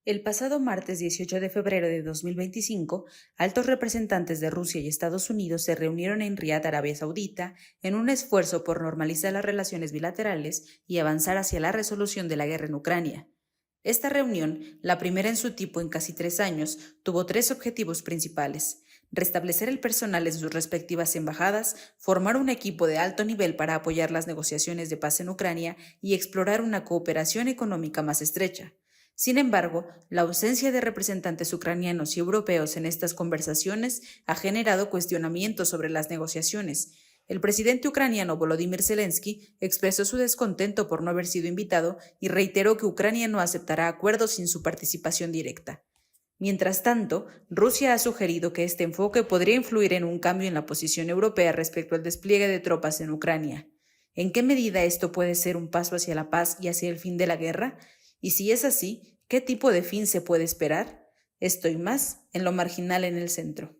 El pasado martes 18 de febrero de 2025, altos representantes de Rusia y Estados Unidos se reunieron en Riad, Arabia Saudita, en un esfuerzo por normalizar las relaciones bilaterales y avanzar hacia la resolución de la guerra en Ucrania. Esta reunión, la primera en su tipo en casi 3 años, tuvo 3 objetivos principales: restablecer el personal en sus respectivas embajadas, formar un equipo de alto nivel para apoyar las negociaciones de paz en Ucrania y explorar una cooperación económica más estrecha. Sin embargo, la ausencia de representantes ucranianos y europeos en estas conversaciones ha generado cuestionamientos sobre las negociaciones. El presidente ucraniano Volodymyr Zelensky expresó su descontento por no haber sido invitado y reiteró que Ucrania no aceptará acuerdos sin su participación directa. Mientras tanto, Rusia ha sugerido que este enfoque podría influir en un cambio en la posición europea respecto al despliegue de tropas en Ucrania. ¿En qué medida esto puede ser un paso hacia la paz y hacia el fin de la guerra? Y si es así, ¿qué tipo de fin se puede esperar? Esto y más en Lo Marginal en el Centro.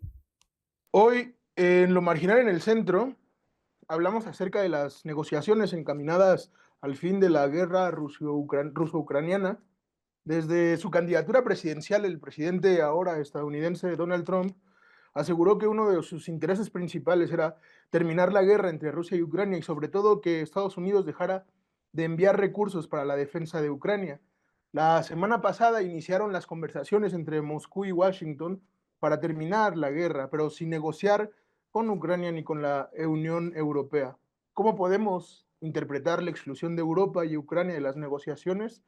Hoy, en Lo Marginal en el Centro, hablamos acerca de las negociaciones encaminadas al fin de la guerra ruso-ucraniana. Desde su candidatura presidencial, el presidente ahora estadounidense Donald Trump aseguró que uno de sus intereses principales era terminar la guerra entre Rusia y Ucrania y sobre todo que Estados Unidos dejara de enviar recursos para la defensa de Ucrania. La semana pasada iniciaron las conversaciones entre Moscú y Washington para terminar la guerra, pero sin negociar con Ucrania ni con la Unión Europea. ¿Cómo podemos interpretar la exclusión de Europa y Ucrania de las negociaciones?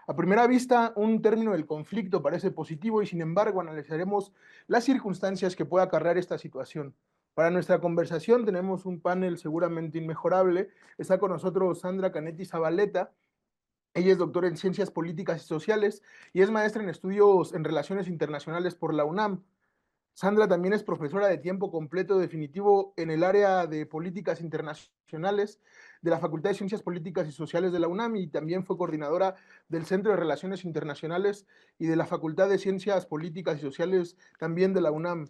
A primera vista, un término del conflicto parece positivo y sin embargo analizaremos las circunstancias que puede acarrear esta situación. Para nuestra conversación tenemos un panel seguramente inmejorable. Está con nosotros Sandra Canetti Zabaleta. Ella es doctora en Ciencias Políticas y Sociales y es maestra en Estudios en Relaciones Internacionales por la UNAM. Sandra también es profesora de tiempo completo definitivo en el área de políticas internacionales de la Facultad de Ciencias Políticas y Sociales de la UNAM y también fue coordinadora del Centro de Relaciones Internacionales y de la Facultad de Ciencias Políticas y Sociales también de la UNAM.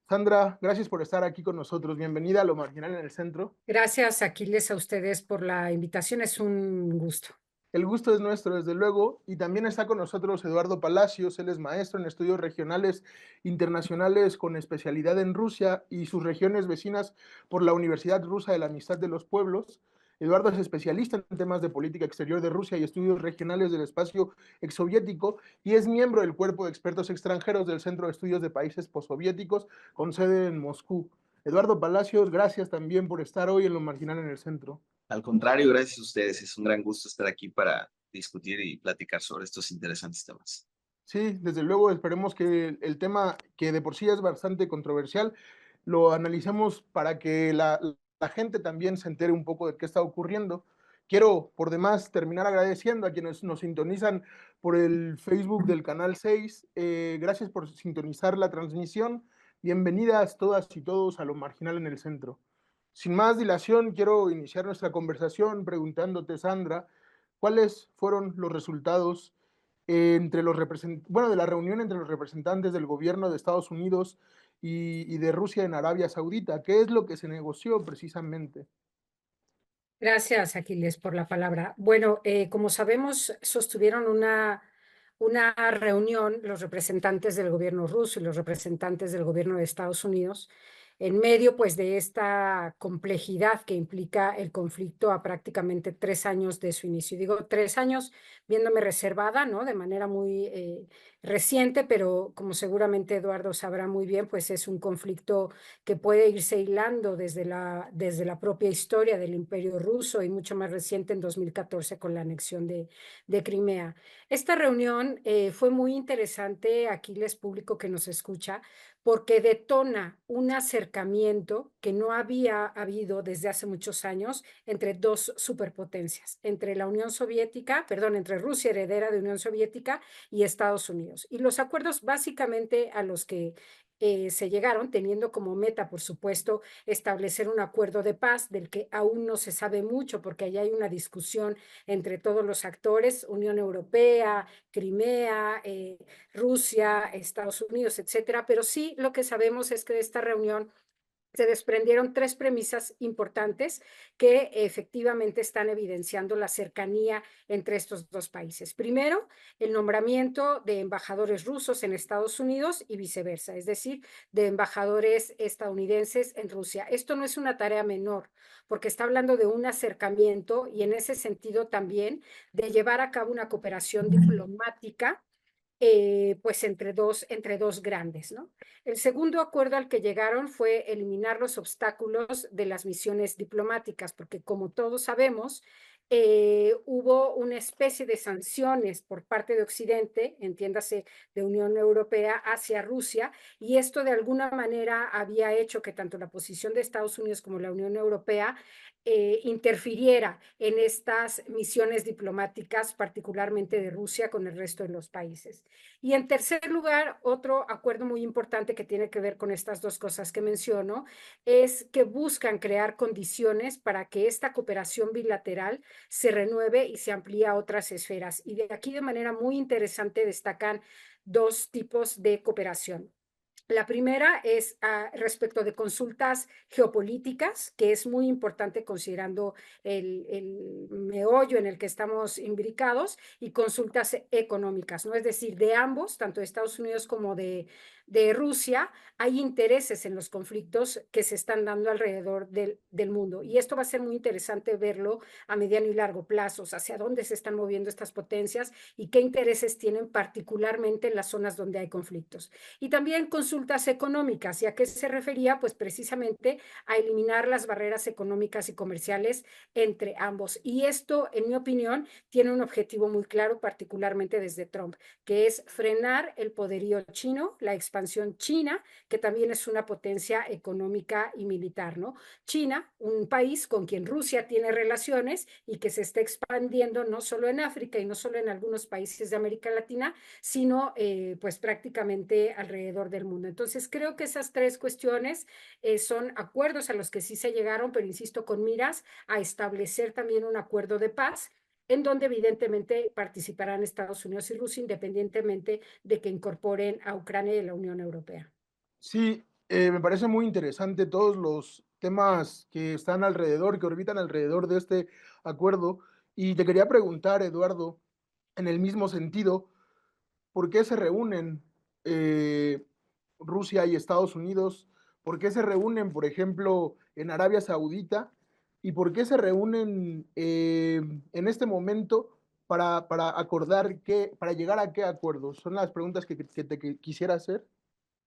Sandra, gracias por estar aquí con nosotros. Bienvenida a Lo Marginal en el Centro. Gracias, Aquiles, a ustedes por la invitación. Es un gusto. El gusto es nuestro, desde luego, y también está con nosotros Eduardo Palacios. Él es maestro en estudios regionales internacionales con especialidad en Rusia y sus regiones vecinas por la Universidad Rusa de la Amistad de los Pueblos. Eduardo es especialista en temas de política exterior de Rusia y estudios regionales del espacio exsoviético y es miembro del cuerpo de expertos extranjeros del Centro de Estudios de Países Postsoviéticos con sede en Moscú. Eduardo Palacios, gracias también por estar hoy en Lo Marginal en el Centro. Al contrario, gracias a ustedes. Es un gran gusto estar aquí para discutir y platicar sobre estos interesantes temas. Sí, desde luego esperemos que el tema, que de por sí es bastante controversial, lo analicemos para que la gente también se entere un poco de qué está ocurriendo. Quiero, por demás, terminar agradeciendo a quienes nos sintonizan por el Facebook del Canal 6. Gracias por sintonizar la transmisión. Bienvenidas todas y todos a Lo Marginal en el Centro. Sin más dilación, quiero iniciar nuestra conversación preguntándote, Sandra, ¿cuáles fueron los resultados entre los de la reunión entre los representantes del gobierno de Estados Unidos y de Rusia en Arabia Saudita? ¿Qué es lo que se negoció precisamente? Gracias, Aquiles, por la palabra. Bueno, como sabemos, sostuvieron una reunión los representantes del gobierno ruso y los representantes del gobierno de Estados Unidos en medio, pues, de esta complejidad que implica el conflicto a prácticamente 3 años de su inicio. Digo 3 años viéndome reservada, ¿no? De manera muy reciente, pero como seguramente Eduardo sabrá muy bien, pues es un conflicto que puede irse hilando desde la propia historia del Imperio Ruso y mucho más reciente en 2014 con la anexión de Crimea. Esta reunión fue muy interesante, Aquiles, público que nos escucha, porque detona un acercamiento que no había habido desde hace muchos años entre dos superpotencias, entre la Unión Soviética, perdón, entre Rusia, heredera de Unión Soviética, y Estados Unidos. Y los acuerdos básicamente a los que se llegaron, teniendo como meta, por supuesto, establecer un acuerdo de paz del que aún no se sabe mucho, porque allá hay una discusión entre todos los actores, Unión Europea, Crimea, Rusia, Estados Unidos, etcétera. Pero sí lo que sabemos es que de esta reunión se desprendieron tres premisas importantes que efectivamente están evidenciando la cercanía entre estos dos países. Primero, el nombramiento de embajadores rusos en Estados Unidos y viceversa, es decir, de embajadores estadounidenses en Rusia. Esto no es una tarea menor, porque está hablando de un acercamiento y en ese sentido también de llevar a cabo una cooperación diplomática pues entre dos grandes, ¿no? El segundo acuerdo al que llegaron fue eliminar los obstáculos de las misiones diplomáticas, porque como todos sabemos, hubo una especie de sanciones por parte de Occidente, entiéndase de Unión Europea, hacia Rusia, y esto de alguna manera había hecho que tanto la posición de Estados Unidos como la Unión Europea interfiriera en estas misiones diplomáticas, particularmente de Rusia con el resto de los países. Y en tercer lugar, otro acuerdo muy importante que tiene que ver con estas dos cosas que menciono es que buscan crear condiciones para que esta cooperación bilateral se renueve y se amplíe a otras esferas. Y de aquí de manera muy interesante destacan dos tipos de cooperación. La primera es respecto de consultas geopolíticas, que es muy importante considerando el meollo en el que estamos imbricados, y consultas económicas, ¿no? Es decir, de ambos, tanto de Estados Unidos como de Rusia, hay intereses en los conflictos que se están dando alrededor del mundo. Y esto va a ser muy interesante verlo a mediano y largo plazo, hacia dónde se están moviendo estas potencias y qué intereses tienen particularmente en las zonas donde hay conflictos. Y también consultas económicas. ¿Y a qué se refería? Pues precisamente a eliminar las barreras económicas y comerciales entre ambos. Y esto, en mi opinión, tiene un objetivo muy claro, particularmente desde Trump, que es frenar el poderío chino, la expansión china, que también es una potencia económica y militar, ¿no? China, un país con quien Rusia tiene relaciones y que se está expandiendo no solo en África y no solo en algunos países de América Latina, sino pues prácticamente alrededor del mundo. Entonces creo que esas tres cuestiones son acuerdos a los que sí se llegaron, pero insisto, con miras a establecer también un acuerdo de paz en donde evidentemente participarán Estados Unidos y Rusia independientemente de que incorporen a Ucrania y a la Unión Europea. Sí, me parece muy interesante todos los temas que están alrededor, que orbitan alrededor de este acuerdo. Y te quería preguntar, Eduardo, en el mismo sentido, ¿por qué se reúnen Rusia y Estados Unidos? ¿Por qué se reúnen, por ejemplo, en Arabia Saudita? ¿Y por qué se reúnen en este momento para acordar qué, para llegar a qué acuerdos? Son las preguntas que quisiera hacer.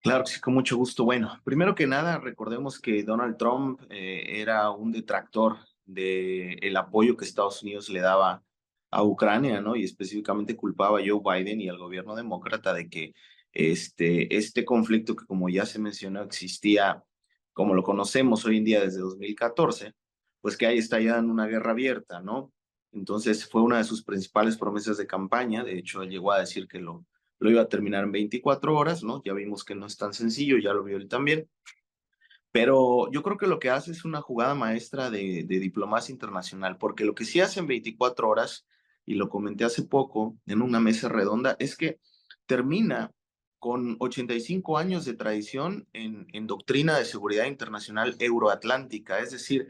Claro que sí, con mucho gusto. Bueno, primero que nada, recordemos que Donald Trump era un detractor del apoyo que Estados Unidos le daba a Ucrania, ¿no? Y específicamente culpaba a Joe Biden y al gobierno demócrata de que este conflicto que, como ya se mencionó, existía, como lo conocemos hoy en día desde 2014, pues que ahí está ya en una guerra abierta, ¿no? Entonces fue una de sus principales promesas de campaña. De hecho, él llegó a decir que lo iba a terminar en 24 horas, ¿no? Ya vimos que no es tan sencillo, ya lo vio él también. Pero yo creo que lo que hace es una jugada maestra de diplomacia internacional, porque lo que sí hace en 24 horas, y lo comenté hace poco en una mesa redonda, es que termina con 85 años de tradición en doctrina de seguridad internacional euroatlántica. Es decir,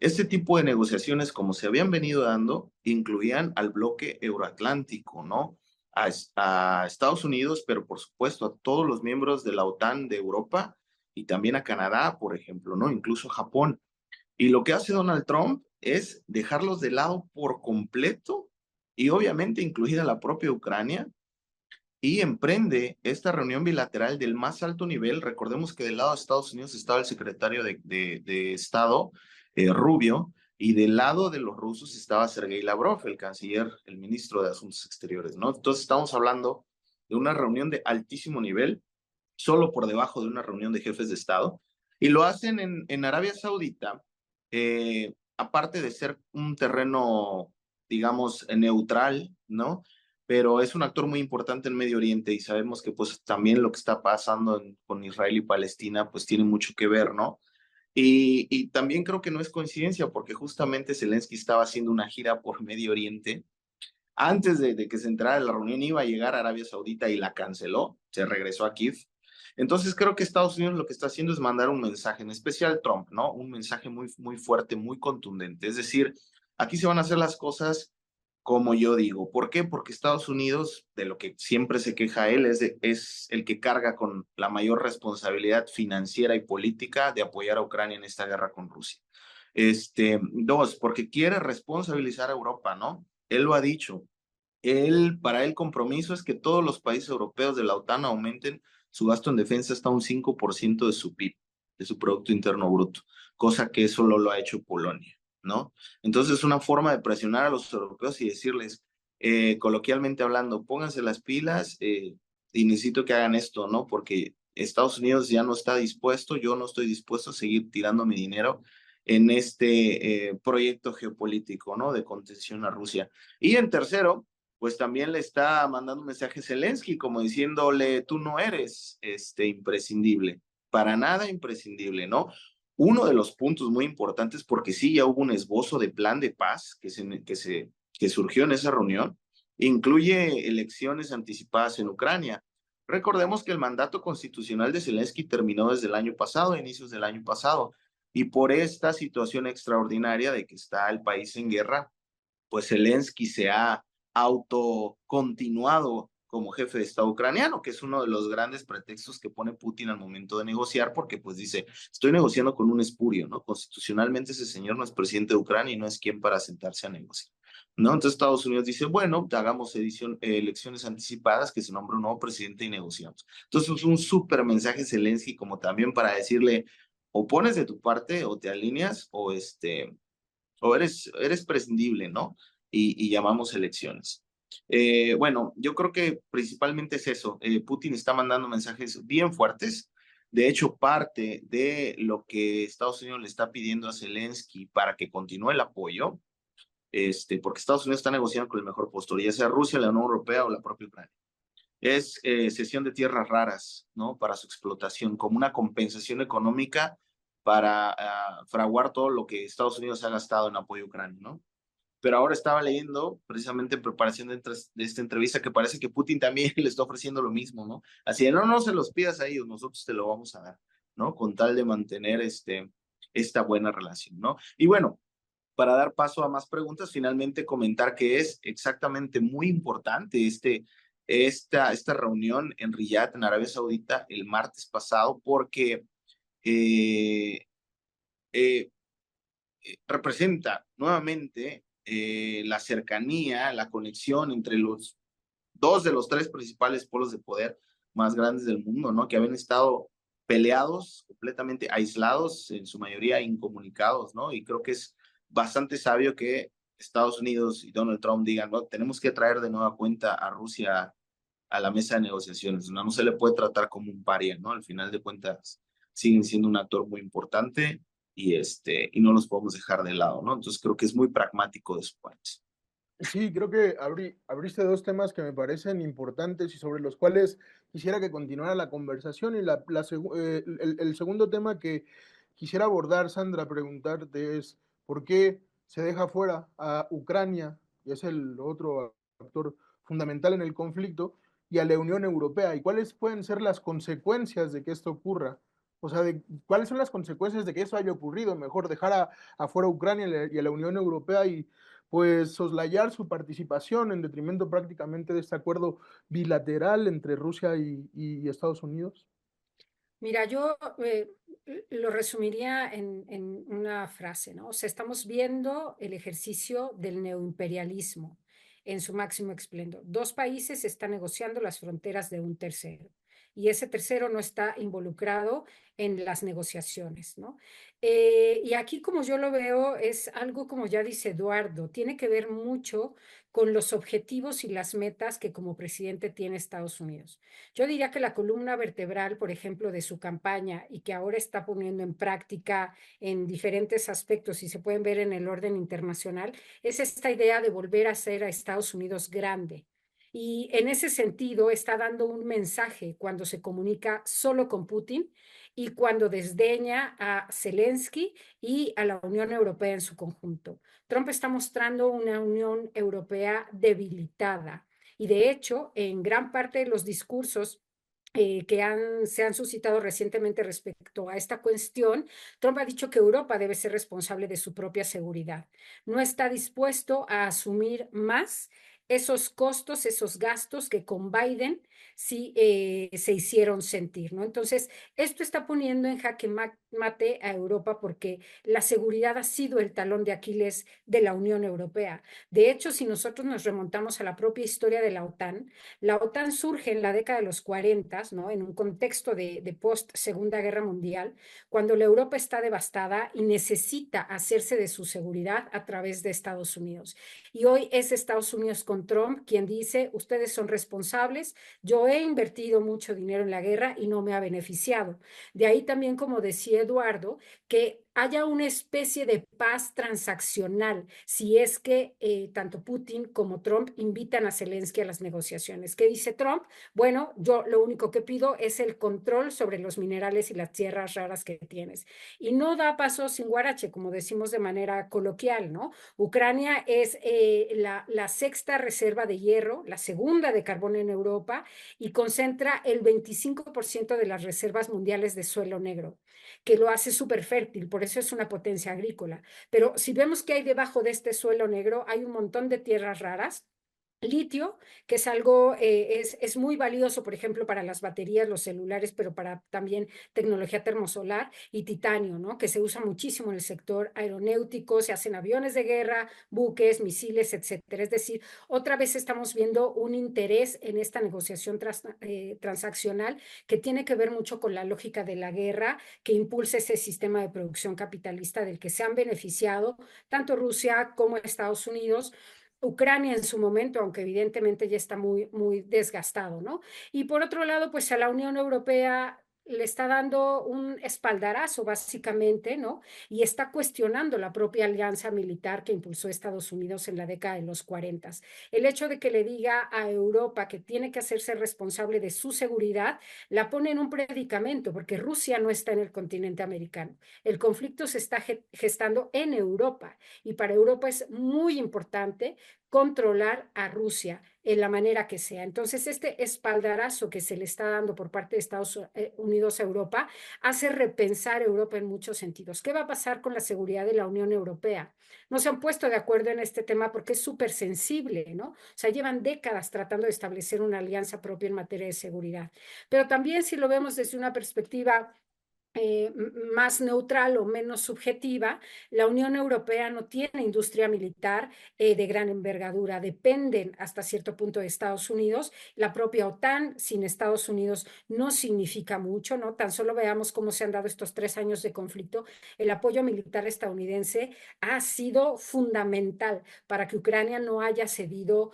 este tipo de negociaciones, como se habían venido dando, incluían al bloque euroatlántico, ¿no? A Estados Unidos, pero por supuesto a todos los miembros de la OTAN de Europa y también a Canadá, por ejemplo, ¿no? Incluso a Japón. Y lo que hace Donald Trump es dejarlos de lado por completo y obviamente incluida la propia Ucrania y emprende esta reunión bilateral del más alto nivel. Recordemos que del lado de Estados Unidos estaba el secretario de Estado, Rubio, y del lado de los rusos estaba Sergei Lavrov, el canciller, el ministro de Asuntos Exteriores, ¿no? Entonces estamos hablando de una reunión de altísimo nivel solo por debajo de una reunión de jefes de Estado, y lo hacen en Arabia Saudita, aparte de ser un terreno, digamos, neutral, ¿no? Pero es un actor muy importante en Medio Oriente y sabemos que pues también lo que está pasando con Israel y Palestina pues tiene mucho que ver, ¿no? Y también creo que no es coincidencia porque justamente Zelensky estaba haciendo una gira por Medio Oriente. Antes de que se entrara la reunión iba a llegar a Arabia Saudita y la canceló, se regresó a Kiev. Entonces creo que Estados Unidos lo que está haciendo es mandar un mensaje, en especial Trump, ¿no? Un mensaje muy, muy fuerte, muy contundente. Es decir, aquí se van a hacer las cosas como yo digo. ¿Por qué? Porque Estados Unidos, de lo que siempre se queja él, es el que carga con la mayor responsabilidad financiera y política de apoyar a Ucrania en esta guerra con Rusia. Dos, porque quiere responsabilizar a Europa, ¿no? Él lo ha dicho. Para él, compromiso es que todos los países europeos de la OTAN aumenten su gasto en defensa hasta un 5% de su PIB, de su Producto Interno Bruto, cosa que solo lo ha hecho Polonia, ¿no? Entonces es una forma de presionar a los europeos y decirles, coloquialmente hablando, pónganse las pilas y necesito que hagan esto, ¿no? Porque Estados Unidos ya no está dispuesto, yo no estoy dispuesto a seguir tirando mi dinero en este proyecto geopolítico, ¿no? De contención a Rusia. Y en tercero, pues también le está mandando un mensaje a Zelensky como diciéndole, tú no eres imprescindible, para nada imprescindible, ¿no? Uno de los puntos muy importantes, porque sí, ya hubo un esbozo de plan de paz que surgió en esa reunión, incluye elecciones anticipadas en Ucrania. Recordemos que el mandato constitucional de Zelensky terminó desde el año pasado, inicios del año pasado, y por esta situación extraordinaria de que está el país en guerra, pues Zelensky se ha autocontinuado como jefe de Estado ucraniano, que es uno de los grandes pretextos que pone Putin al momento de negociar, porque pues dice, estoy negociando con un espurio, ¿no? Constitucionalmente ese señor no es presidente de Ucrania y no es quien para sentarse a negociar, ¿no? Entonces Estados Unidos dice, bueno, hagamos elecciones anticipadas, que se nombre un nuevo presidente y negociamos. Entonces es un súper mensaje Zelensky como también para decirle, o pones de tu parte o te alineas o eres prescindible, ¿no? Y llamamos elecciones. Bueno, yo creo que principalmente es eso. Putin está mandando mensajes bien fuertes. De hecho, parte de lo que Estados Unidos le está pidiendo a Zelensky para que continúe el apoyo, porque Estados Unidos está negociando con el mejor postor, ya sea Rusia, la Unión Europea o la propia Ucrania, es cesión de tierras raras, ¿no? Para su explotación, como una compensación económica para fraguar todo lo que Estados Unidos ha gastado en apoyo a Ucrania, ¿no? Pero ahora estaba leyendo, precisamente en preparación de esta entrevista, que parece que Putin también le está ofreciendo lo mismo, ¿no? Así de, no, no se los pidas a ellos, nosotros te lo vamos a dar, ¿no? Con tal de mantener esta buena relación, ¿no? Y bueno, para dar paso a más preguntas, finalmente comentar que es exactamente muy importante esta reunión en Riyadh, en Arabia Saudita, el martes pasado, porque eh, eh, representa nuevamente la cercanía, la conexión entre los dos de los tres principales polos de poder más grandes del mundo, ¿no? Que habían estado peleados, completamente aislados, en su mayoría incomunicados, ¿no? Y creo que es bastante sabio que Estados Unidos y Donald Trump digan, no, tenemos que traer de nueva cuenta a Rusia a la mesa de negociaciones, ¿no? No se le puede tratar como un paria, ¿no? Al final de cuentas siguen siendo un actor muy importante y no los podemos dejar de lado, ¿no? Entonces creo que es muy pragmático de su parte. Sí, creo que abriste dos temas que me parecen importantes y sobre los cuales quisiera que continuara la conversación. Y el segundo tema que quisiera abordar, Sandra, preguntarte es ¿por qué se deja fuera a Ucrania, y es el otro actor fundamental en el conflicto, y a la Unión Europea? ¿Y cuáles pueden ser las consecuencias de que esto ocurra? O sea, ¿cuáles son las consecuencias de que eso haya ocurrido? Mejor dejar afuera a Ucrania y a la Unión Europea y pues soslayar su participación en detrimento prácticamente de este acuerdo bilateral entre Rusia y Estados Unidos. Mira, yo lo resumiría en una frase, ¿no? O sea, estamos viendo el ejercicio del neoimperialismo en su máximo esplendor. Dos países están negociando las fronteras de un tercero. y ese tercero no está involucrado en las negociaciones, ¿no? Y aquí, como yo lo veo, es algo, como ya dice Eduardo, tiene que ver mucho con los objetivos y las metas que como presidente tiene Estados Unidos. Yo diría que la columna vertebral, por ejemplo, de su campaña y que ahora está poniendo en práctica en diferentes aspectos y se pueden ver en el orden internacional, es esta idea de volver a hacer a Estados Unidos grande. Y en ese sentido está dando un mensaje cuando se comunica solo con Putin y cuando desdeña a Zelensky y a la Unión Europea en su conjunto. Trump está mostrando una Unión Europea debilitada y de hecho en gran parte de los discursos se han suscitado recientemente respecto a esta cuestión, Trump ha dicho que Europa debe ser responsable de su propia seguridad. No está dispuesto a asumir más esos costos, esos gastos que con Biden sí se hicieron sentir, ¿no? Entonces, esto está poniendo en jaque mate a Europa porque la seguridad ha sido el talón de Aquiles de la Unión Europea. De hecho, si nosotros nos remontamos a la propia historia de la OTAN surge en la década de los 40, ¿no? En un contexto de post-Segunda Guerra Mundial, cuando la Europa está devastada y necesita hacerse de su seguridad a través de Estados Unidos. Y hoy es Estados Unidos con Trump quien dice, ustedes son responsables, yo he invertido mucho dinero en la guerra y no me ha beneficiado. De ahí también, como decía Eduardo, que haya una especie de paz transaccional si es que tanto Putin como Trump invitan a Zelensky a las negociaciones. ¿Qué dice Trump? Bueno, yo lo único que pido es el control sobre los minerales y las tierras raras que tienes. Y no da paso sin guarache, como decimos de manera coloquial, ¿no? Ucrania es la sexta reserva de hierro, la segunda de carbón en Europa y concentra el 25% de las reservas mundiales de suelo negro, que lo hace súper fértil, por eso es una potencia agrícola. Pero si vemos que hay debajo de este suelo negro, hay un montón de tierras raras, litio, que es algo, es muy valioso, por ejemplo, para las baterías, los celulares, pero para también tecnología termosolar, y titanio, ¿no? Que se usa muchísimo en el sector aeronáutico, se hacen aviones de guerra, buques, misiles, etcétera. Es decir, otra vez estamos viendo un interés en esta negociación transaccional que tiene que ver mucho con la lógica de la guerra, que impulsa ese sistema de producción capitalista del que se han beneficiado tanto Rusia como Estados Unidos. Ucrania en su momento, aunque evidentemente ya está muy desgastado, ¿no? Y por otro lado, pues a la Unión Europea le está dando un espaldarazo básicamente, ¿no? Y está cuestionando la propia alianza militar que impulsó Estados Unidos en la década de los 40. El hecho de que le diga a Europa que tiene que hacerse responsable de su seguridad, la pone en un predicamento, porque Rusia no está en el continente americano. El conflicto se está gestando en Europa y para Europa es muy importante controlar a Rusia en la manera que sea. Entonces, este espaldarazo que se le está dando por parte de Estados Unidos a Europa hace repensar Europa en muchos sentidos. ¿Qué va a pasar con la seguridad de la Unión Europea? No se han puesto de acuerdo en este tema porque es súper sensible, ¿no? O sea, llevan décadas tratando de establecer una alianza propia en materia de seguridad. Pero también si lo vemos desde una perspectiva más neutral o menos subjetiva, la Unión Europea no tiene industria militar de gran envergadura, dependen hasta cierto punto de Estados Unidos. La propia OTAN sin Estados Unidos no significa mucho, ¿no? Tan solo veamos cómo se han dado estos 3 años de conflicto. El apoyo militar estadounidense ha sido fundamental para que Ucrania no haya cedido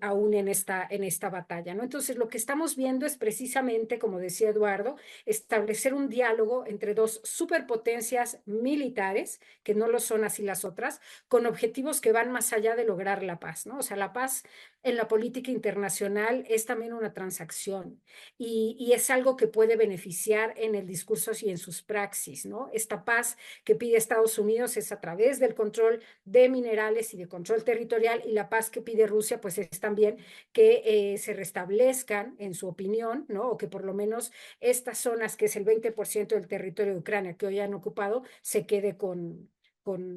aún en esta batalla, ¿no? Entonces, lo que estamos viendo es precisamente, como decía Eduardo, establecer un diálogo entre dos superpotencias militares, que no lo son así las otras, con objetivos que van más allá de lograr la paz, ¿no? O sea, la paz en la política internacional es también una transacción y es algo que puede beneficiar en el discurso y en sus praxis, ¿no? Esta paz que pide Estados Unidos es a través del control de minerales y de control territorial, y la paz que pide Rusia pues es también que se restablezcan, en su opinión, ¿no? O que por lo menos estas zonas, que es el 20% del territorio de Ucrania que hoy han ocupado, se quede con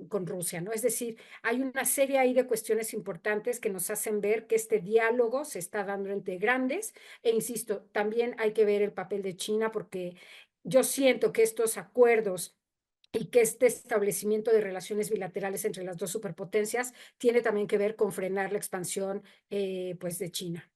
Rusia, ¿no? Es decir, hay una serie ahí de cuestiones importantes que nos hacen ver que este diálogo se está dando entre grandes, e insisto, también hay que ver el papel de China, porque yo siento que estos acuerdos y que este establecimiento de relaciones bilaterales entre las dos superpotencias tiene también que ver con frenar la expansión pues de China.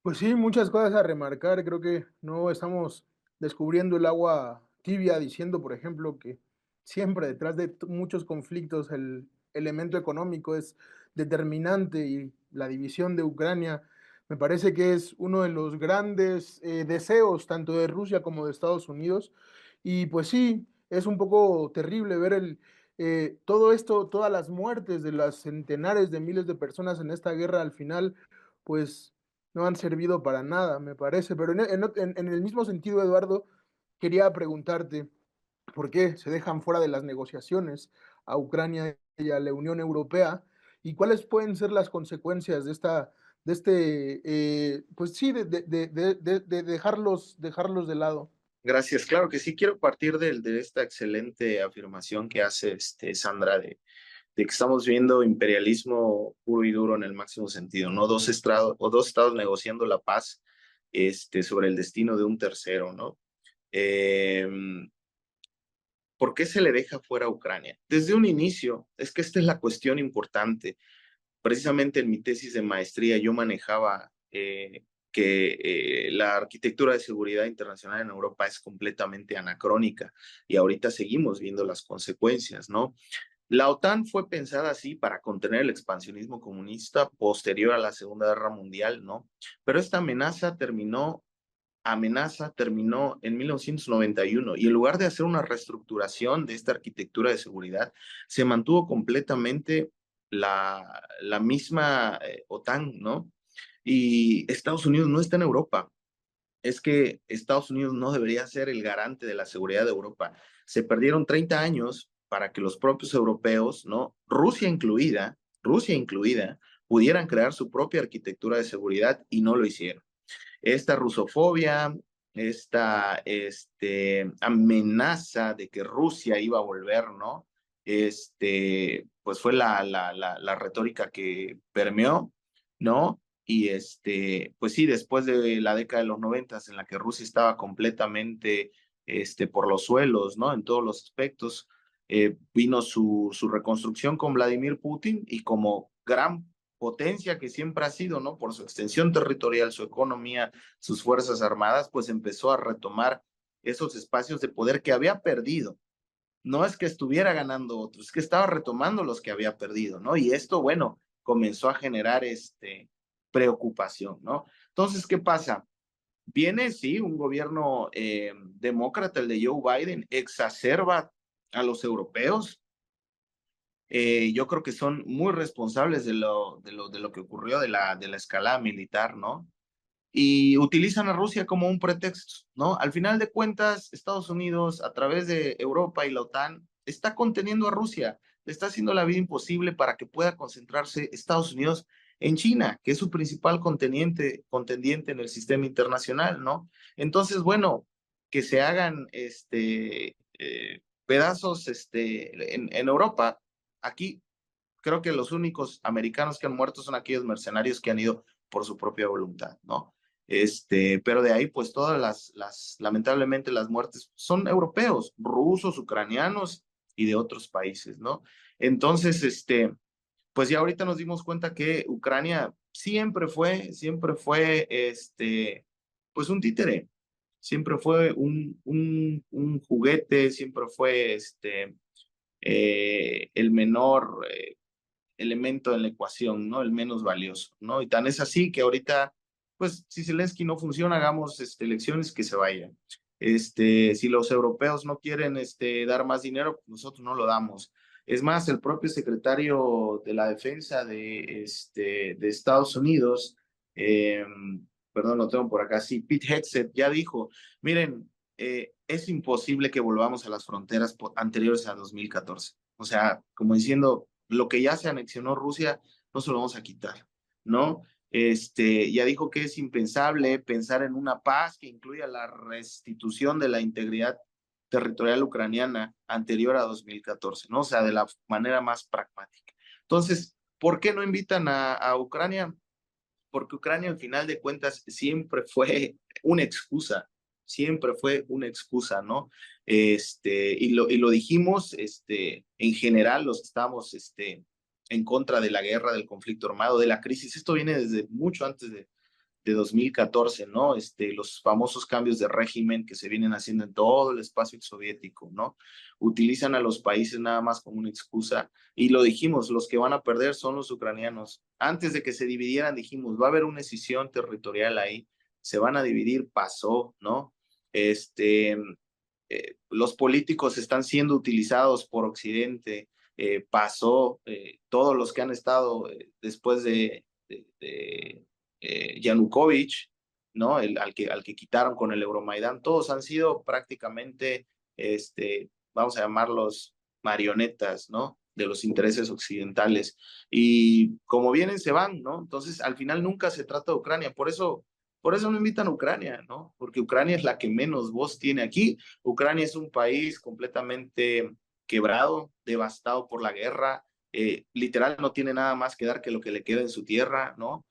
Pues sí, muchas cosas a remarcar. Creo que no estamos descubriendo el agua tibia diciendo, por ejemplo, que siempre detrás de muchos conflictos el elemento económico es determinante y la división de Ucrania me parece que es uno de los grandes deseos tanto de Rusia como de Estados Unidos. Y pues sí, es un poco terrible ver todo esto, todas las muertes de las centenares de miles de personas en esta guerra al final, pues no han servido para nada, me parece. Pero en el mismo sentido, Eduardo, quería preguntarte por qué se dejan fuera de las negociaciones a Ucrania y a la Unión Europea y cuáles pueden ser las consecuencias de pues sí, de dejarlos de lado. Gracias, claro que sí, quiero partir de esta excelente afirmación que hace Sandra de que estamos viendo imperialismo puro y duro en el máximo sentido, ¿no? Dos estados negociando la paz sobre el destino de un tercero, ¿no? Eh, ¿Por qué se le deja fuera a Ucrania? Desde un inicio, es que esta es la cuestión importante. Precisamente en mi tesis de maestría yo manejaba que la arquitectura de seguridad internacional en Europa es completamente anacrónica y ahorita seguimos viendo las consecuencias, ¿no? La OTAN fue pensada así para contener el expansionismo comunista posterior a la Segunda Guerra Mundial, ¿no? Pero esta amenaza terminó en 1991 y en lugar de hacer una reestructuración de esta arquitectura de seguridad, se mantuvo completamente la misma OTAN, ¿no? Y Estados Unidos no está en Europa. Es que Estados Unidos no debería ser el garante de la seguridad de Europa. Se perdieron 30 años para que los propios europeos, ¿no? Rusia incluida, pudieran crear su propia arquitectura de seguridad y no lo hicieron. Esta rusofobia, esta amenaza de que Rusia iba a volver, ¿no? Pues fue la retórica que permeó, ¿no? Y pues sí, después de la década de los 90 en la que Rusia estaba completamente por los suelos, ¿no? En todos los aspectos, vino su reconstrucción con Vladimir Putin y como gran potencia que siempre ha sido, ¿no? Por su extensión territorial, su economía, sus fuerzas armadas, pues empezó a retomar esos espacios de poder que había perdido. No es que estuviera ganando otros, es que estaba retomando los que había perdido, ¿no? Y esto, bueno, comenzó a generar preocupación, ¿no? Entonces, ¿qué pasa? Viene, sí, un gobierno demócrata, el de Joe Biden, exacerba a los europeos. Yo creo que son muy responsables de lo que ocurrió de la escalada militar, ¿no? Y utilizan a Rusia como un pretexto, ¿no? Al final de cuentas, Estados Unidos, a través de Europa y la OTAN, está conteniendo a Rusia, le está haciendo la vida imposible para que pueda concentrarse Estados Unidos en China, que es su principal contendiente en el sistema internacional, ¿no? Entonces, bueno, que se hagan pedazos en Europa, aquí creo que los únicos americanos que han muerto son aquellos mercenarios que han ido por su propia voluntad, ¿no? Pero de ahí, pues lamentablemente las muertes son europeos, rusos, ucranianos y de otros países, ¿no? Entonces, pues ya ahorita nos dimos cuenta que Ucrania siempre fue, pues un títere, siempre fue un juguete, siempre fue, el menor elemento en la ecuación, ¿no? El menos valioso, ¿no? Y tan es así que ahorita, pues, si Zelensky no funciona, hagamos elecciones que se vayan. Si los europeos no quieren dar más dinero, pues nosotros no lo damos. Es más, el propio secretario de la Defensa de Estados Unidos, eh, perdón, lo tengo por acá, sí, Pete Hegseth ya dijo, miren, es imposible que volvamos a las fronteras anteriores a 2014. O sea, como diciendo, lo que ya se anexionó Rusia, no se lo vamos a quitar, ¿no? Ya dijo que es impensable pensar en una paz que incluya la restitución de la integridad territorial ucraniana anterior a 2014, ¿no? O sea, de la manera más pragmática. Entonces, ¿por qué no invitan a Ucrania? Porque Ucrania al final de cuentas siempre fue una excusa, ¿no? Y lo dijimos, en general, los que estamos, en contra de la guerra, del conflicto armado, de la crisis, esto viene desde mucho antes de de 2014, ¿no? Los famosos cambios de régimen que se vienen haciendo en todo el espacio soviético, ¿no? Utilizan a los países nada más como una excusa. Y lo dijimos, los que van a perder son los ucranianos. Antes de que se dividieran, dijimos, va a haber una escisión territorial ahí, se van a dividir, pasó, ¿no? Los políticos están siendo utilizados por Occidente, pasó, todos los que han estado después de Yanukovych, ¿no? Al que quitaron con el Euromaidán, todos han sido prácticamente, vamos a llamarlos marionetas, ¿no? De los intereses occidentales. Y como vienen, se van, ¿no? Entonces, al final nunca se trata de Ucrania. Por eso no invitan a Ucrania, ¿no? Porque Ucrania es la que menos voz tiene aquí. Ucrania es un país completamente quebrado, devastado por la guerra, literal no tiene nada más que dar que lo que le queda en su tierra, ¿no?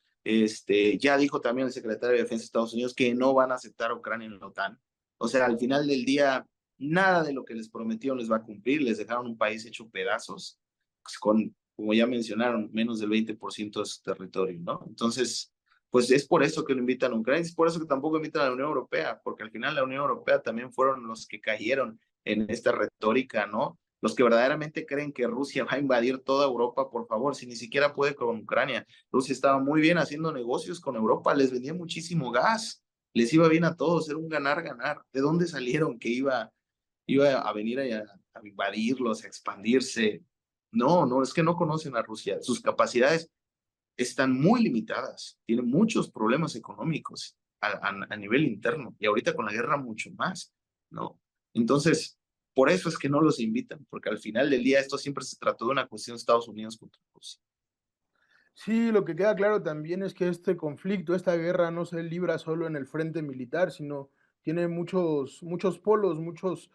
Ya dijo también el secretario de Defensa de Estados Unidos que no van a aceptar a Ucrania en la OTAN. O sea, al final del día, nada de lo que les prometieron les va a cumplir, les dejaron un país hecho pedazos, pues, con, como ya mencionaron, menos del 20% de su territorio, ¿no? Entonces, pues es por eso que lo invitan a Ucrania, es por eso que tampoco invitan a la Unión Europea, porque al final la Unión Europea también fueron los que cayeron en esta retórica, ¿no? Los que verdaderamente creen que Rusia va a invadir toda Europa, por favor, si ni siquiera puede con Ucrania. Rusia estaba muy bien haciendo negocios con Europa, les vendía muchísimo gas, les iba bien a todos, era un ganar-ganar. ¿De dónde salieron que iba a venir a invadirlos, a expandirse? No, no, es que no conocen a Rusia. Sus capacidades están muy limitadas, tienen muchos problemas económicos a nivel interno y ahorita con la guerra mucho más, ¿no? Entonces, por eso es que no los invitan, porque al final del día esto siempre se trató de una cuestión de Estados Unidos contra Rusia. Sí, lo que queda claro también es que este conflicto, esta guerra no se libra solo en el frente militar, sino tiene muchos polos, muchos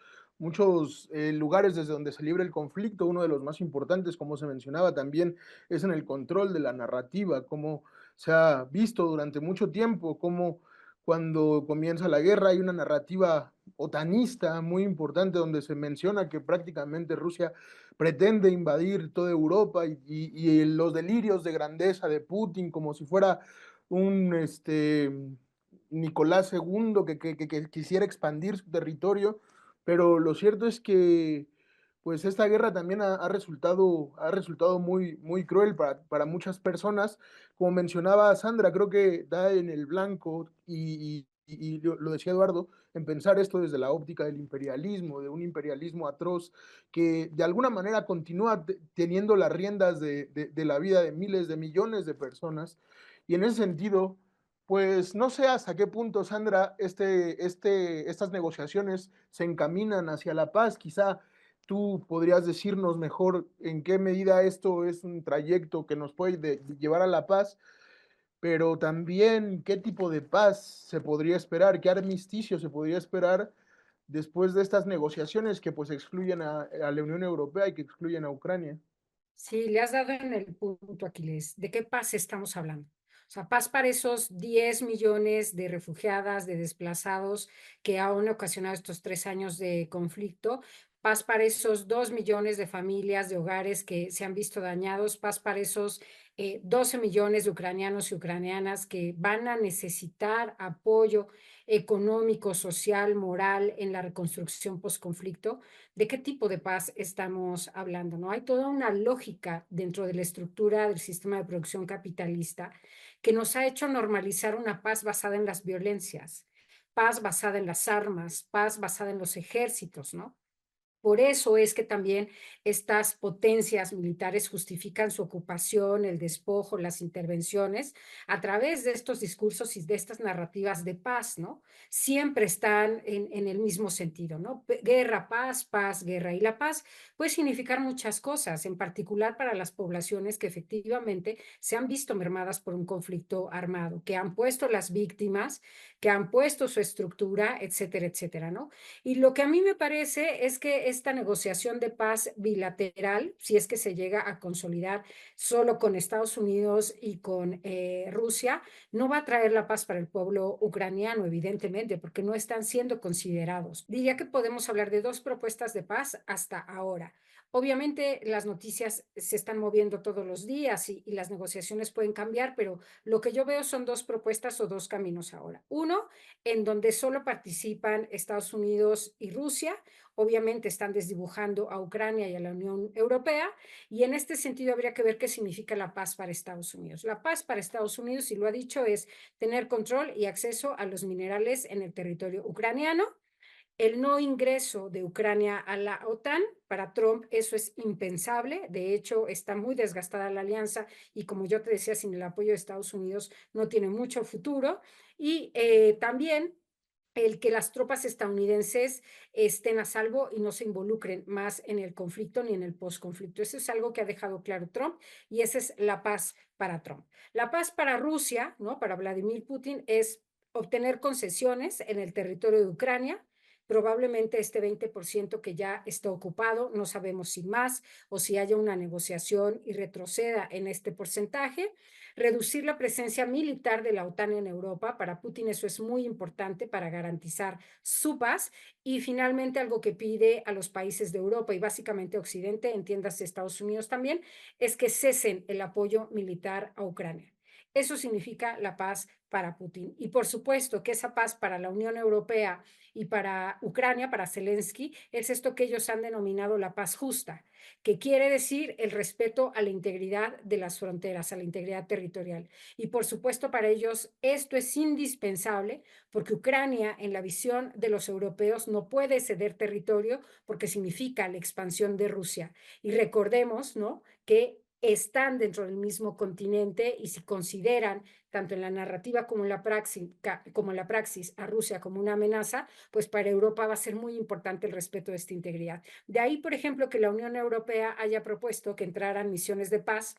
lugares desde donde se libra el conflicto. Uno de los más importantes, como se mencionaba también, es en el control de la narrativa, como se ha visto durante mucho tiempo, como cuando comienza la guerra hay una narrativa otanista muy importante donde se menciona que prácticamente Rusia pretende invadir toda Europa y los delirios de grandeza de Putin como si fuera un Nicolás II que quisiera expandir su territorio, pero lo cierto es que pues esta guerra también ha resultado muy cruel para muchas personas. Como mencionaba Sandra, creo que da en el blanco y lo decía Eduardo, en pensar esto desde la óptica del imperialismo, de un imperialismo atroz que de alguna manera continúa teniendo las riendas de la vida de miles de millones de personas. Y en ese sentido, pues no sé hasta qué punto, Sandra, estas negociaciones se encaminan hacia la paz. Quizá tú podrías decirnos mejor en qué medida esto es un trayecto que nos puede llevar a la paz, pero también qué tipo de paz se podría esperar, qué armisticio se podría esperar después de estas negociaciones que pues excluyen a la Unión Europea y que excluyen a Ucrania. Sí, le has dado en el punto, Aquiles. ¿De qué paz estamos hablando? O sea, paz para esos 10 millones de refugiadas, de desplazados que han ocasionado estos 3 años de conflicto, paz para esos 2 millones de familias, de hogares que se han visto dañados, paz para esos 12 millones de ucranianos y ucranianas que van a necesitar apoyo económico, social, moral en la reconstrucción post-conflicto. ¿De qué tipo de paz estamos hablando? ¿No? Hay toda una lógica dentro de la estructura del sistema de producción capitalista que nos ha hecho normalizar una paz basada en las violencias, paz basada en las armas, paz basada en los ejércitos, ¿no? Por eso es que también estas potencias militares justifican su ocupación, el despojo, las intervenciones a través de estos discursos y de estas narrativas de paz, ¿no? Siempre están en el mismo sentido, ¿no? Guerra, paz, paz, guerra. Y la paz puede significar muchas cosas, en particular para las poblaciones que efectivamente se han visto mermadas por un conflicto armado, que han puesto las víctimas, que han puesto su estructura, etcétera, etcétera, ¿no? Y lo que a mí me parece es que esta negociación de paz bilateral, si es que se llega a consolidar solo con Estados Unidos y con Rusia, no va a traer la paz para el pueblo ucraniano, evidentemente, porque no están siendo considerados. Diría que podemos hablar de dos propuestas de paz hasta ahora. Obviamente las noticias se están moviendo todos los días y las negociaciones pueden cambiar, pero lo que yo veo son dos propuestas o dos caminos ahora. Uno, en donde solo participan Estados Unidos y Rusia, obviamente están desdibujando a Ucrania y a la Unión Europea, y en este sentido habría que ver qué significa la paz para Estados Unidos. La paz para Estados Unidos, y lo ha dicho, es tener control y acceso a los minerales en el territorio ucraniano. El no ingreso de Ucrania a la OTAN, para Trump eso es impensable. De hecho, está muy desgastada la alianza y, como yo te decía, sin el apoyo de Estados Unidos no tiene mucho futuro. Y también el que las tropas estadounidenses estén a salvo y no se involucren más en el conflicto ni en el posconflicto. Eso es algo que ha dejado claro Trump y esa es la paz para Trump. La paz para Rusia, ¿no? Para Vladimir Putin, es obtener concesiones en el territorio de Ucrania, probablemente este 20% que ya está ocupado, no sabemos si más o si haya una negociación y retroceda en este porcentaje. Reducir la presencia militar de la OTAN en Europa, para Putin eso es muy importante para garantizar su paz. Y finalmente algo que pide a los países de Europa y básicamente Occidente, entiéndase Estados Unidos también, es que cesen el apoyo militar a Ucrania. Eso significa la paz para Putin. Y por supuesto que esa paz para la Unión Europea y para Ucrania, para Zelensky, es esto que ellos han denominado la paz justa, que quiere decir el respeto a la integridad de las fronteras, a la integridad territorial. Y por supuesto para ellos esto es indispensable porque Ucrania, en la visión de los europeos, no puede ceder territorio porque significa la expansión de Rusia. Y recordemos, ¿no?, que están dentro del mismo continente y si consideran tanto en la narrativa como en la praxis a Rusia como una amenaza, pues para Europa va a ser muy importante el respeto de esta integridad. De ahí, por ejemplo, que la Unión Europea haya propuesto que entraran misiones de paz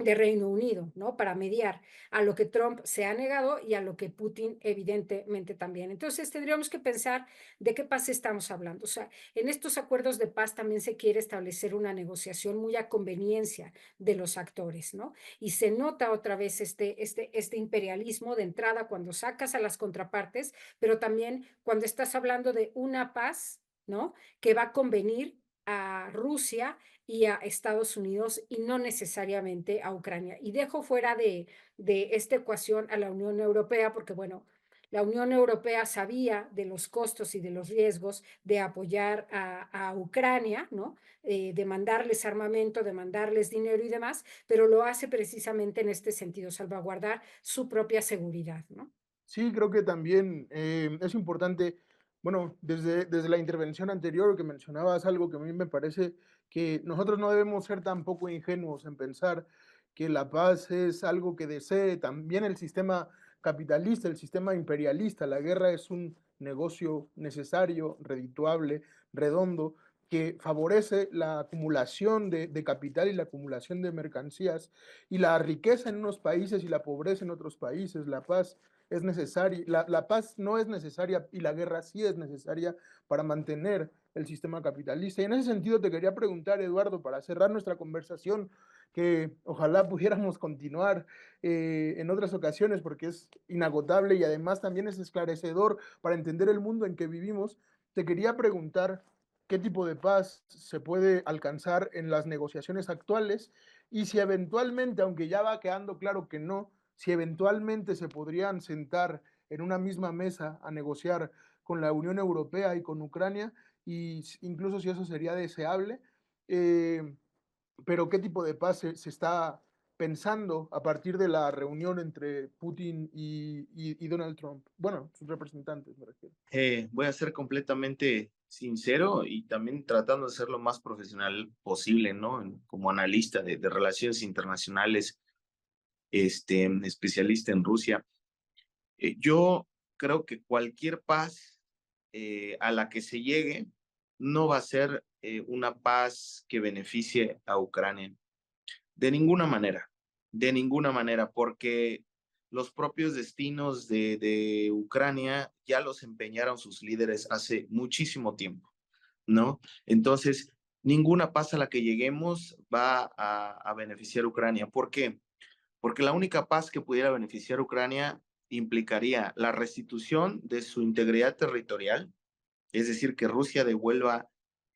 de Reino Unido, ¿no? Para mediar, a lo que Trump se ha negado y a lo que Putin evidentemente también. Entonces tendríamos que pensar de qué paz estamos hablando. O sea, en estos acuerdos de paz también se quiere establecer una negociación muy a conveniencia de los actores, ¿no? Y se nota otra vez este imperialismo de entrada cuando sacas a las contrapartes, pero también cuando estás hablando de una paz, ¿no?, que va a convenir a Rusia y a Estados Unidos y no necesariamente a Ucrania. Y dejo fuera de esta ecuación a la Unión Europea porque, bueno, la Unión Europea sabía de los costos y de los riesgos de apoyar a Ucrania, ¿no? De mandarles armamento, de mandarles dinero y demás, pero lo hace precisamente en este sentido, salvaguardar su propia seguridad, ¿no? Sí, creo que también es importante, bueno, desde la intervención anterior que mencionabas algo que a mí me parece que nosotros no debemos ser tampoco ingenuos en pensar que la paz es algo que desee también el sistema capitalista, el sistema imperialista. La guerra es un negocio necesario, redituable, redondo, que favorece la acumulación de capital y la acumulación de mercancías y la riqueza en unos países y la pobreza en otros países. La paz es necesaria, la paz no es necesaria y la guerra sí es necesaria para mantener el sistema capitalista. Y en ese sentido te quería preguntar, Eduardo, para cerrar nuestra conversación, que ojalá pudiéramos continuar en otras ocasiones porque es inagotable y además también es esclarecedor para entender el mundo en que vivimos, te quería preguntar qué tipo de paz se puede alcanzar en las negociaciones actuales y si eventualmente, aunque ya va quedando claro que no, si eventualmente se podrían sentar en una misma mesa a negociar con la Unión Europea y con Ucrania, y incluso si eso sería deseable, eh, pero qué tipo de paz se está pensando a partir de la reunión entre Putin y Donald Trump. Bueno, sus representantes, me refiero. Voy a ser completamente sincero y también tratando de ser lo más profesional posible, ¿no? Como analista de relaciones internacionales, especialista en Rusia. Yo creo que cualquier paz a la que se llegue no va a ser una paz que beneficie a Ucrania. De ninguna manera, porque los propios destinos de Ucrania ya los empeñaron sus líderes hace muchísimo tiempo, ¿no? Entonces, ninguna paz a la que lleguemos va a beneficiar a Ucrania. ¿Por qué? Porque la única paz que pudiera beneficiar a Ucrania implicaría la restitución de su integridad territorial, es decir, que Rusia devuelva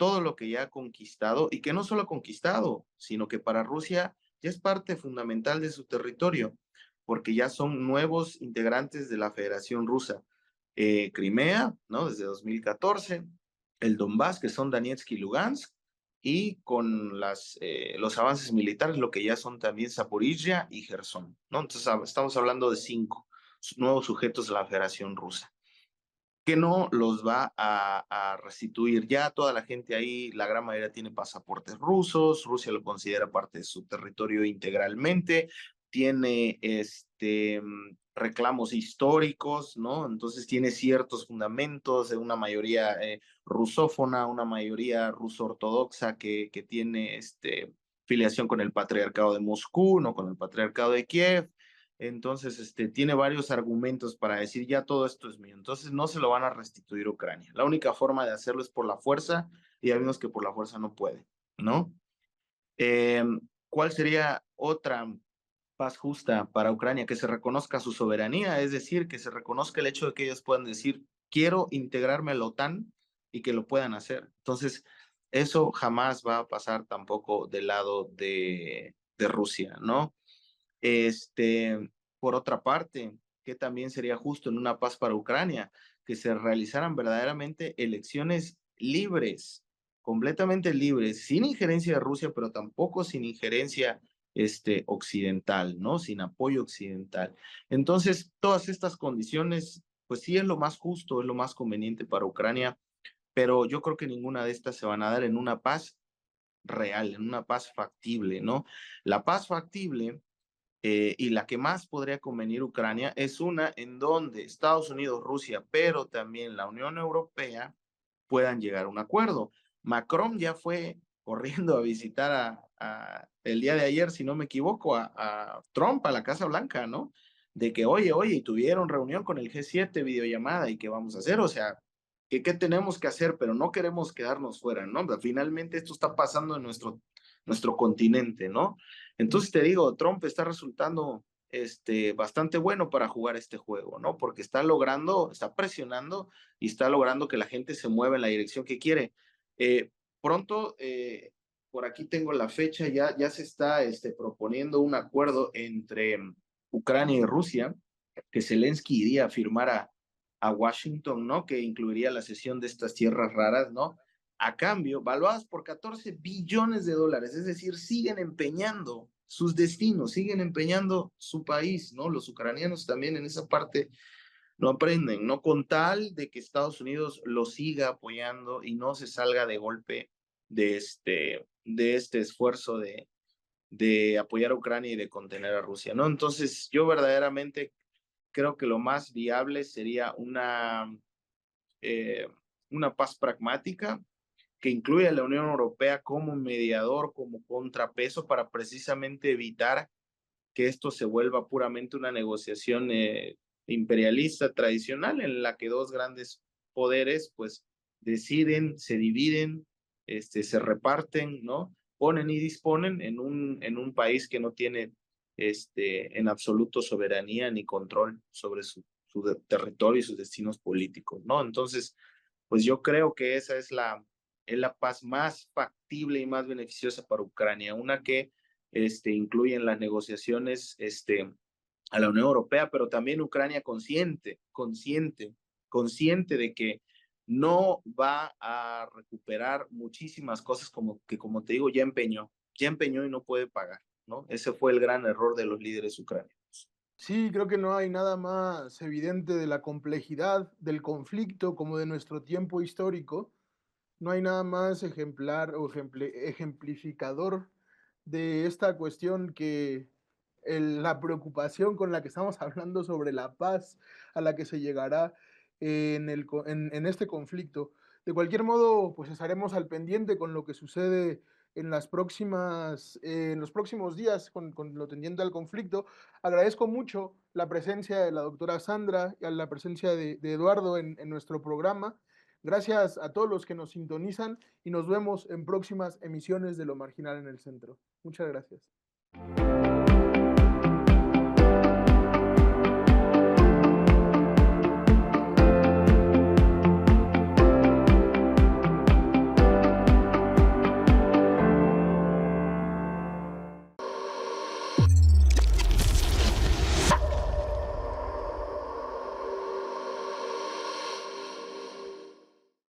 todo lo que ya ha conquistado y que no solo ha conquistado, sino que para Rusia ya es parte fundamental de su territorio, porque ya son nuevos integrantes de la Federación Rusa. Crimea, ¿no? Desde 2014, el Donbass, que son Donetsk y Lugansk, y con los avances militares, lo que ya son también Zaporizhia y Gerson, ¿no? Entonces estamos hablando de 5 nuevos sujetos de la Federación Rusa, que no los va a restituir. Ya toda la gente ahí, la gran mayoría tiene pasaportes rusos, Rusia lo considera parte de su territorio integralmente, tiene reclamos históricos, ¿no? Entonces tiene ciertos fundamentos de una mayoría rusófona, una mayoría ruso-ortodoxa que tiene filiación con el patriarcado de Moscú, no con el patriarcado de Kiev. Entonces, tiene varios argumentos para decir ya todo esto es mío. Entonces, no se lo van a restituir a Ucrania. La única forma de hacerlo es por la fuerza y ya vimos que por la fuerza no puede, ¿no? ¿Cuál sería otra paz justa para Ucrania? Que se reconozca su soberanía, es decir, que se reconozca el hecho de que ellos puedan decir, quiero integrarme a la OTAN y que lo puedan hacer. Entonces, eso jamás va a pasar tampoco del lado de Rusia, ¿no? Por otra parte, que también sería justo en una paz para Ucrania, que se realizaran verdaderamente elecciones libres, completamente libres, sin injerencia de Rusia, pero tampoco sin injerencia occidental, ¿no? Sin apoyo occidental. Entonces, todas estas condiciones, pues sí es lo más justo, es lo más conveniente para Ucrania, pero yo creo que ninguna de estas se van a dar en una paz real, en una paz factible, ¿no? La paz factible y la que más podría convenir a Ucrania es una en donde Estados Unidos, Rusia, pero también la Unión Europea puedan llegar a un acuerdo. Macron ya fue corriendo a visitar el día de ayer, si no me equivoco, a Trump, a la Casa Blanca, ¿no? De que, oye, y tuvieron reunión con el G7, videollamada, ¿y qué vamos a hacer? O sea, ¿qué tenemos que hacer? Pero no queremos quedarnos fuera, ¿no? Finalmente esto está pasando en nuestro continente, ¿no? Entonces te digo, Trump está resultando bastante bueno para jugar este juego, ¿no? Porque está presionando y está logrando que la gente se mueva en la dirección que quiere. Pronto, por aquí tengo la fecha, ya se está proponiendo un acuerdo entre Ucrania y Rusia, que Zelensky iría a firmar a Washington, ¿no? Que incluiría la cesión de estas tierras raras, ¿no? A cambio, valuadas por 14 billones de dólares, es decir, siguen empeñando sus destinos, siguen empeñando su país, ¿no? Los ucranianos también en esa parte no aprenden, ¿no? Con tal de que Estados Unidos lo siga apoyando y no se salga de golpe de este esfuerzo de apoyar a Ucrania y de contener a Rusia, ¿no? Entonces, yo verdaderamente creo que lo más viable sería una paz pragmática que incluya a la Unión Europea como mediador, como contrapeso para precisamente evitar que esto se vuelva puramente una negociación imperialista tradicional en la que dos grandes poderes pues deciden, se dividen, se reparten, ¿no? Ponen y disponen en un país que no tiene en absoluto soberanía ni control sobre su territorio y sus destinos políticos, ¿no? Entonces, pues yo creo que esa es la paz más factible y más beneficiosa para Ucrania, una que incluye en las negociaciones a la Unión Europea, pero también Ucrania consciente de que no va a recuperar muchísimas cosas como te digo, ya empeñó y no puede pagar, ¿no? Ese fue el gran error de los líderes ucranianos. Sí, creo que no hay nada más evidente de la complejidad del conflicto como de nuestro tiempo histórico. No hay nada más ejemplar o ejemplificador de esta cuestión que la preocupación con la que estamos hablando sobre la paz a la que se llegará en este conflicto. De cualquier modo, pues estaremos al pendiente con lo que sucede en en los próximos días con lo tendiente al conflicto. Agradezco mucho la presencia de la doctora Sandra y a la presencia de Eduardo en nuestro programa. Gracias a todos los que nos sintonizan y nos vemos en próximas emisiones de Lo Marginal en el Centro. Muchas gracias.